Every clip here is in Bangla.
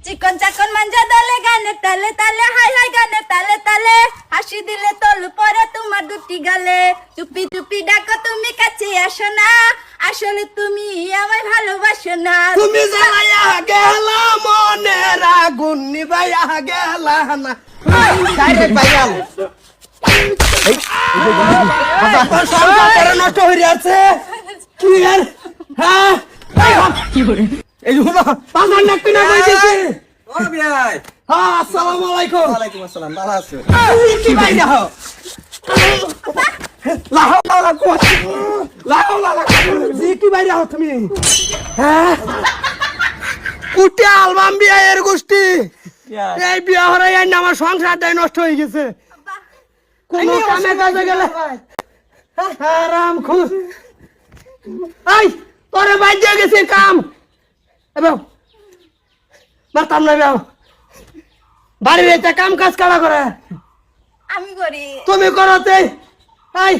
চিকন চাকন মাঞ্জা দলে গানে তালে তালে হাই হাই গানে তালে তালে হাসি দিলে তলু পরে তোমার দুটি গালে চুপি চুপি ডাকো তুমি কাছে আসো না আসলে তুমি আমায় ভালোবাসো না তুমি জ্বালাইয়া গেলা মনের আগুন নিবাইয়া গেলা না ডাইরেক্ট ভাইরাল নষ্ট হয়ে যাচ্ছে কি আর হ্যাঁ কি করে এই হলো পাঁচবার নাকি না কইতেছে ও ভাই হ্যাঁ আসসালামু আলাইকুম ওয়ালাইকুম আসসালাম ভালো আছো কি ভাই দেখো লাহো লালা কোচ লাহো লালা জি কি ভাই দেখো তুমি হ্যাঁ কুটি অ্যালবাম বিয়া এর গোষ্ঠী এই বিয়া হরে এই আমার সংসারটাই নষ্ট হয়ে গেছে কোন কামে কাজে গেলে আরাম খুশ এই তোরে বাইরে গেছে কাম এবার মারতাম না বেও বাড়ির এটা কাম কাজ কারা করে আমি করি তুমি করতে এই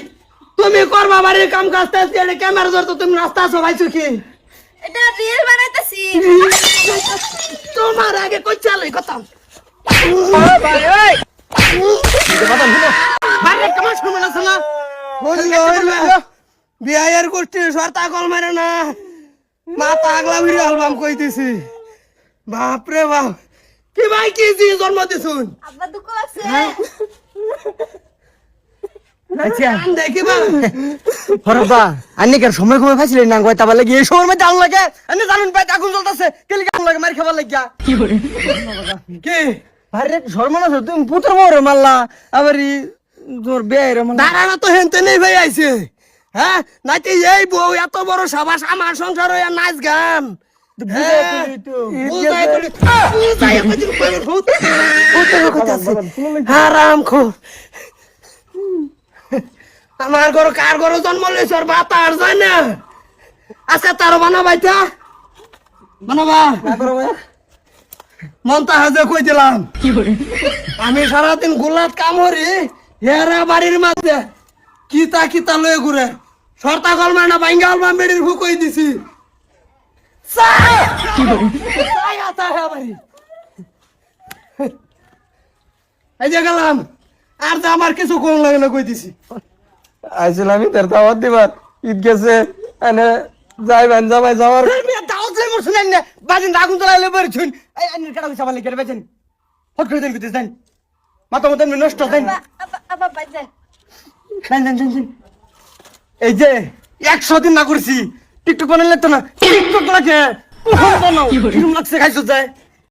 তুমি করবা বাড়ির কাম কাজ তাজ করে ক্যামেরা ধরতো তুমি রাস্তা আছো ভাইছো কি এটা রিল বানাইতেছি তোমার আগে কই চালাই কথা ভাই এই বাড়ির কাম শুনবে না শোনা বিয়ের গোষ্ঠী সরতা কল মারে না মাথা আগলা ভিড় অ্যালবাম কইতেছি বাপ রে বাপ কি ভাই কি জি জন্ম দিছুন আব্বা দুঃখ লাগছে আচ্ছা দেখি বা হরবা আন্নিকার সময় কমে ফাইছিলেন না কয়টা বলে এই সময়ের মধ্যে আগুন লাগে আমি জানেন ভাই আগুন জ্বলতাছে কেলি আগুন লাগে মার খাবার লাগিয়া কি করে কি আরে শর্মা না তুমি পুত্র মোরে মারলা আবার তোর বেয়ের মারলা দাঁড়ানো তো হেনতে নেই ভাই আইছে হ্যাঁ নাকি এই বউ এত বড় সাবাস আমার সংসার হইয়া নাচ গান হারাম খো আমার ঘর কার ঘর জন্ম লইছ আর বাতা আর যায় না আজকে তার বানাবাইতা বানাবা মনটা হাজে কই দিলাম কি করে আমি সারাদিন গোলাত কাম হরি হেরা বাড়ির মাঝে কিতা কিতা লয়ে ঘুরে সরতা কলমা না বাইঙ্গা আলবাম বেড়ির ফুকই দিছি এই যে গেলাম আর যে আমার কিছু কোন লাগে না কই দিছি আইছিল আমি তার দাওয়াত দিবার ঈদ গেছে এনে যাইবেন যাবাই যাওয়ার দাওয়াত লই মর শুনেন না বাজিন আগুন জ্বালাইলে বের ছুন এই আইনের কাটা কইছা বলে কেটে বেচেন হট করে দেন কইতে দেন মাথা মতন নষ্ট দেন আব্বা বাজে দেন এই যে 100 দিন না করছি টিকটক বানাইলে তো না টিকটক লাগে কি করে? কিরম লাগছে খাইছো যায়